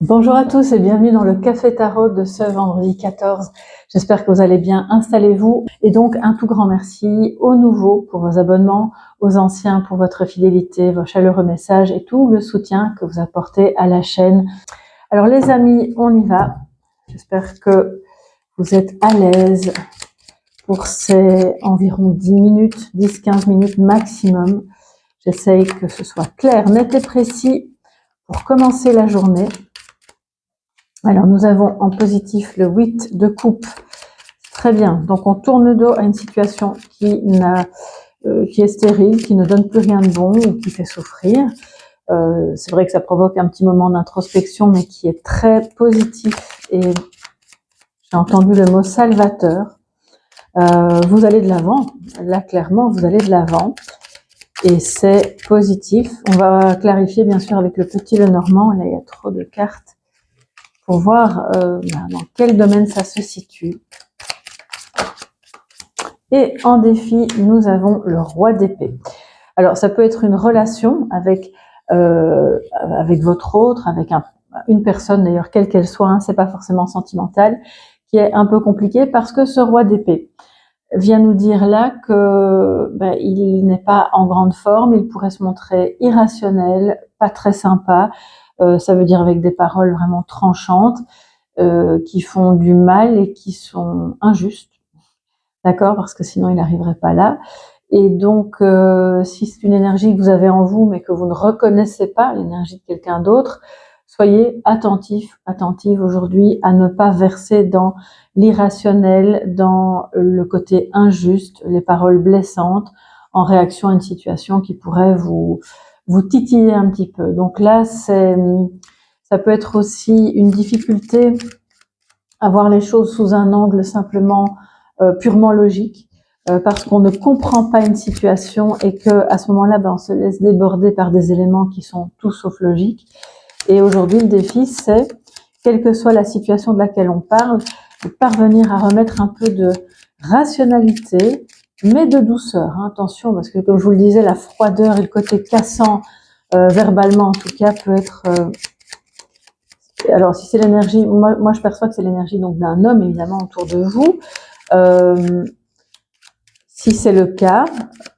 Bonjour à tous et bienvenue dans le Café Tarot de ce vendredi 14. J'espère que vous allez bien. Installez-vous. Et donc, un tout grand merci aux nouveaux pour vos abonnements, aux anciens pour votre fidélité, vos chaleureux messages et tout le soutien que vous apportez à la chaîne. Alors les amis, on y va. J'espère que vous êtes à l'aise pour ces environ 10 minutes, 10-15 minutes maximum. J'essaye que ce soit clair, net et précis pour commencer la journée. Alors, nous avons en positif le 8 de coupe. Très bien. Donc, on tourne le dos à une situation qui est stérile, qui ne donne plus rien de bon ou qui fait souffrir. C'est vrai que ça provoque un petit moment d'introspection, mais qui est très positif. Et j'ai entendu le mot salvateur. Vous allez de l'avant. Là, clairement, vous allez de l'avant. Et c'est positif. On va clarifier, bien sûr, avec le petit Lenormand. Là, il y a trop de cartes pour voir dans quel domaine ça se situe. Et en défi, nous avons le roi d'épée. Alors, ça peut être une relation avec votre autre, avec une personne d'ailleurs, quelle qu'elle soit, hein, c'est pas forcément sentimental, qui est un peu compliqué parce que ce roi d'épée vient nous dire là que il n'est pas en grande forme, il pourrait se montrer irrationnel, pas très sympa, ça veut dire avec des paroles vraiment tranchantes, qui font du mal et qui sont injustes, d'accord, parce que sinon il n'arriverait pas là. Et donc, si c'est une énergie que vous avez en vous, mais que vous ne reconnaissez pas, l'énergie de quelqu'un d'autre, soyez attentif, attentive aujourd'hui à ne pas verser dans l'irrationnel, dans le côté injuste, les paroles blessantes, en réaction à une situation qui pourrait vous titiller un petit peu. Donc là, ça peut être aussi une difficulté à voir les choses sous un angle simplement purement logique, parce qu'on ne comprend pas une situation et que à ce moment-là, on se laisse déborder par des éléments qui sont tout sauf logiques. Et aujourd'hui, le défi, c'est, quelle que soit la situation de laquelle on parle, de parvenir à remettre un peu de rationalité, mais de douceur. Hein. Attention, parce que comme je vous le disais, la froideur et le côté cassant, verbalement en tout cas, peut être... alors, si c'est l'énergie, moi je perçois que c'est l'énergie donc d'un homme, évidemment, autour de vous. Si c'est le cas,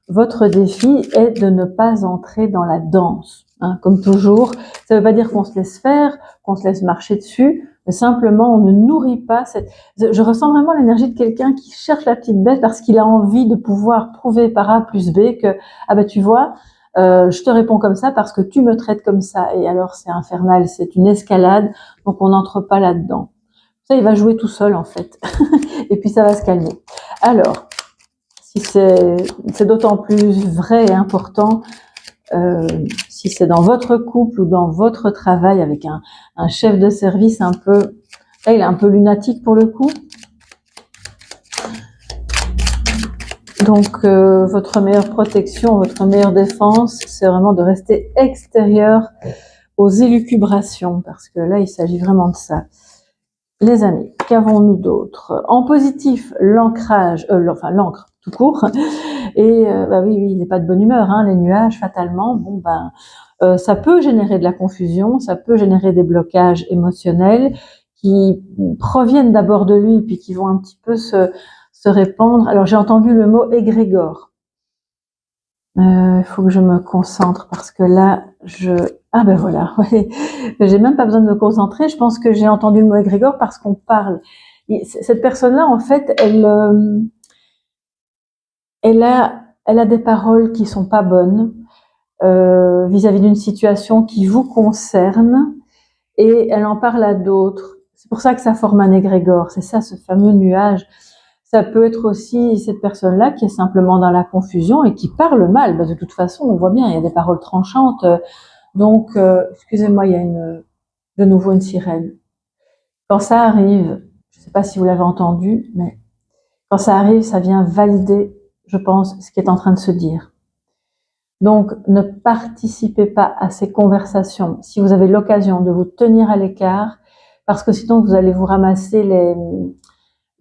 votre défi est de ne pas entrer dans la danse. Hein, comme toujours, ça ne veut pas dire qu'on se laisse faire, qu'on se laisse marcher dessus, mais simplement on ne nourrit pas cette... Je ressens vraiment l'énergie de quelqu'un qui cherche la petite bête parce qu'il a envie de pouvoir prouver par A plus B que, ah ben tu vois, je te réponds comme ça parce que tu me traites comme ça. Et alors c'est infernal, c'est une escalade, donc on n'entre pas là-dedans. Ça, il va jouer tout seul en fait. Et puis ça va se calmer. Alors, si c'est d'autant plus vrai et important si c'est dans votre couple ou dans votre travail avec un chef de service un peu, là il est un peu lunatique pour le coup. Donc votre meilleure protection, votre meilleure défense, c'est vraiment de rester extérieur aux élucubrations, parce que là il s'agit vraiment de ça. Les amis, qu'avons-nous d'autre? En positif, l'ancrage, l'encre tout court. Et oui, il n'est pas de bonne humeur, hein, les nuages, fatalement. Bon, ça peut générer de la confusion, ça peut générer des blocages émotionnels qui proviennent d'abord de lui, puis qui vont un petit peu se répandre. Alors, j'ai entendu le mot égrégore. Il faut que je me concentre parce que là, ah ben voilà, ouais. J'ai même pas besoin de me concentrer. Je pense que j'ai entendu le mot égrégore parce qu'on parle. Et cette personne-là, en fait, elle a des paroles qui sont pas bonnes vis-à-vis d'une situation qui vous concerne et elle en parle à d'autres. C'est pour ça que ça forme un égrégore. C'est ça, ce fameux nuage. Ça peut être aussi cette personne-là qui est simplement dans la confusion et qui parle mal. De toute façon, on voit bien, il y a des paroles tranchantes. Donc, excusez-moi, il y a de nouveau une sirène. Quand ça arrive, je ne sais pas si vous l'avez entendu, mais quand ça arrive, ça vient valider, je pense, ce qui est en train de se dire. Donc, ne participez pas à ces conversations si vous avez l'occasion de vous tenir à l'écart, parce que sinon vous allez vous ramasser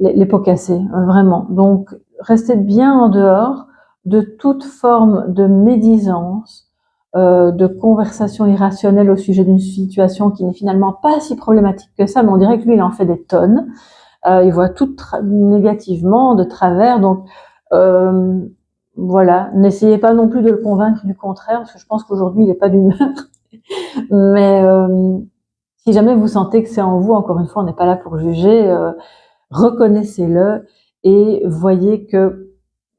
les pots cassés, vraiment. Donc, restez bien en dehors de toute forme de médisance, de conversation irrationnelle au sujet d'une situation qui n'est finalement pas si problématique que ça, mais on dirait que lui, il en fait des tonnes. Il voit tout négativement, de travers, donc voilà, n'essayez pas non plus de le convaincre du contraire, parce que je pense qu'aujourd'hui, il n'est pas d'humeur. Mais si jamais vous sentez que c'est en vous, encore une fois, on n'est pas là pour juger, reconnaissez-le et voyez que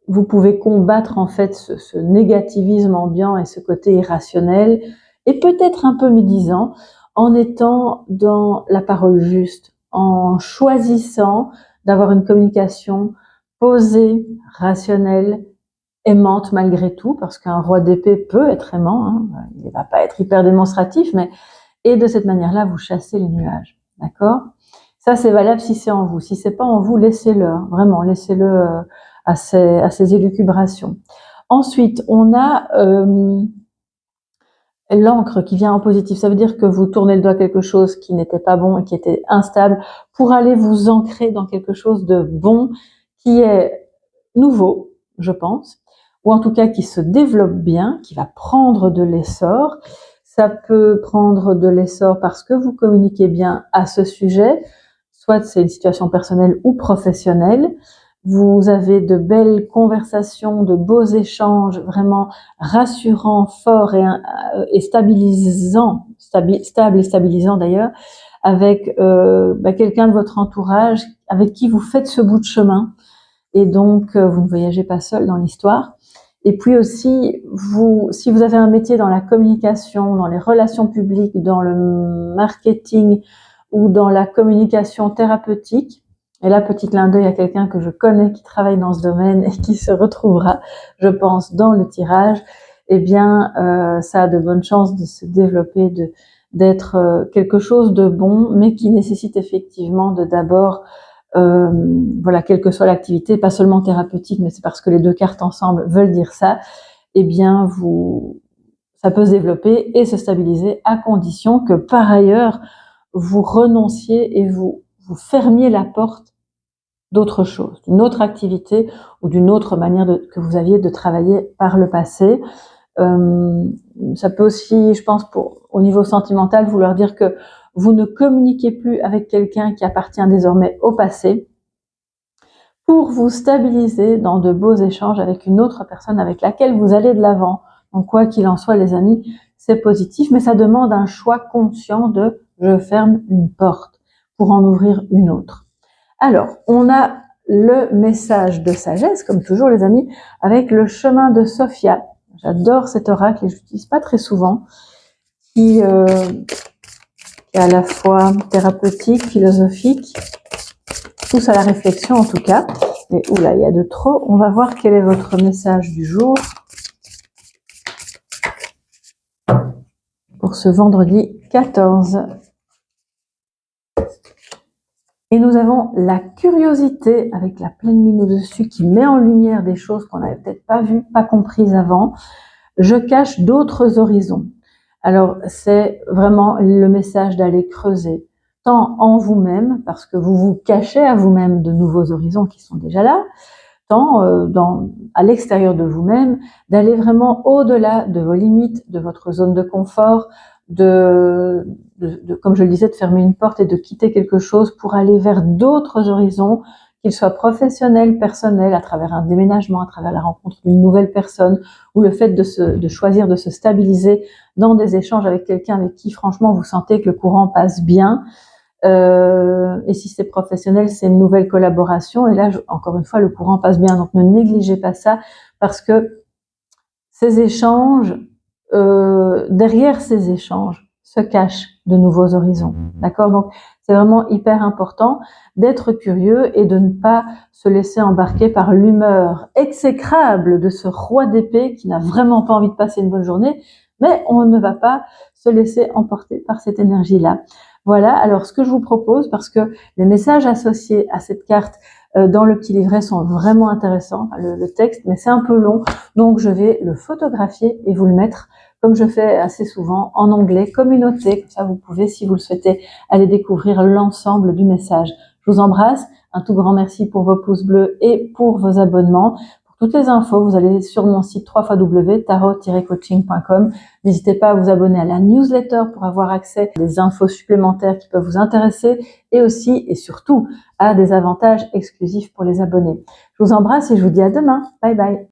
vous pouvez combattre en fait ce négativisme ambiant et ce côté irrationnel et peut-être un peu médisant en étant dans la parole juste, en choisissant d'avoir une communication posée, rationnelle, aimante malgré tout, parce qu'un roi d'épée peut être aimant, hein, il ne va pas être hyper démonstratif, mais et de cette manière-là, vous chassez les nuages, d'accord? Ça, c'est valable si c'est en vous. Si c'est pas en vous, laissez-le, hein, vraiment, laissez-le à ses élucubrations. Ensuite, on a l'encre qui vient en positif. Ça veut dire que vous tournez le doigt à quelque chose qui n'était pas bon et qui était instable pour aller vous ancrer dans quelque chose de bon, qui est nouveau, je pense, ou en tout cas qui se développe bien, qui va prendre de l'essor. Ça peut prendre de l'essor parce que vous communiquez bien à ce sujet, soit c'est une situation personnelle ou professionnelle. Vous avez de belles conversations, de beaux échanges, vraiment rassurants, forts et stabilisants, stable et stabilisant d'ailleurs, avec quelqu'un de votre entourage avec qui vous faites ce bout de chemin. Et donc, vous ne voyagez pas seul dans l'histoire. Et puis aussi, si vous avez un métier dans la communication, dans les relations publiques, dans le marketing ou dans la communication thérapeutique, et là, petit clin d'œil à quelqu'un que je connais qui travaille dans ce domaine et qui se retrouvera, je pense, dans le tirage, eh bien, ça a de bonnes chances de se développer, d'être quelque chose de bon, mais qui nécessite effectivement de d'abord voilà, quelle que soit l'activité, pas seulement thérapeutique, mais c'est parce que les deux cartes ensemble veulent dire ça, eh bien, ça peut se développer et se stabiliser à condition que, par ailleurs, vous renonciez et vous fermiez la porte d'autre chose, d'une autre activité ou d'une autre manière que vous aviez de travailler par le passé. Ça peut aussi, je pense, au niveau sentimental, vouloir dire que vous ne communiquez plus avec quelqu'un qui appartient désormais au passé pour vous stabiliser dans de beaux échanges avec une autre personne avec laquelle vous allez de l'avant. Donc, quoi qu'il en soit, les amis, c'est positif, mais ça demande un choix conscient de « je ferme une porte » pour en ouvrir une autre. Alors, on a le message de sagesse, comme toujours les amis, avec le chemin de Sophia. J'adore cet oracle et je l'utilise pas très souvent, qui est à la fois thérapeutique, philosophique, pousse à la réflexion en tout cas. Mais oula, il y a de trop. On va voir quel est votre message du jour pour ce vendredi 14. Et nous avons la curiosité avec la pleine lune au-dessus qui met en lumière des choses qu'on n'avait peut-être pas vues, pas comprises avant. Je cache d'autres horizons. Alors, c'est vraiment le message d'aller creuser, tant en vous-même, parce que vous vous cachez à vous-même de nouveaux horizons qui sont déjà là, tant à l'extérieur de vous-même, d'aller vraiment au-delà de vos limites, de votre zone de confort, comme je le disais, de fermer une porte et de quitter quelque chose pour aller vers d'autres horizons, qu'ils soient professionnels, personnels, à travers un déménagement, à travers la rencontre d'une nouvelle personne, ou le fait de choisir de se stabiliser dans des échanges avec quelqu'un avec qui, franchement, vous sentez que le courant passe bien. Et si c'est professionnel, c'est une nouvelle collaboration. Et là, encore une fois, le courant passe bien. Donc, ne négligez pas ça, parce que ces échanges, derrière ces échanges, se cachent de nouveaux horizons. D'accord? Donc, c'est vraiment hyper important d'être curieux et de ne pas se laisser embarquer par l'humeur exécrable de ce roi d'épée qui n'a vraiment pas envie de passer une bonne journée, mais on ne va pas se laisser emporter par cette énergie-là. Voilà, alors ce que je vous propose, parce que les messages associés à cette carte dans le petit livret sont vraiment intéressants, le texte, mais c'est un peu long, donc je vais le photographier et vous le mettre, comme je fais assez souvent, en onglet communauté. Comme ça, vous pouvez, si vous le souhaitez, aller découvrir l'ensemble du message. Je vous embrasse, un tout grand merci pour vos pouces bleus et pour vos abonnements. Pour toutes les infos, vous allez sur mon site www.tarot-coaching.com. N'hésitez pas à vous abonner à la newsletter pour avoir accès à des infos supplémentaires qui peuvent vous intéresser et aussi et surtout à des avantages exclusifs pour les abonnés. Je vous embrasse et je vous dis à demain. Bye bye.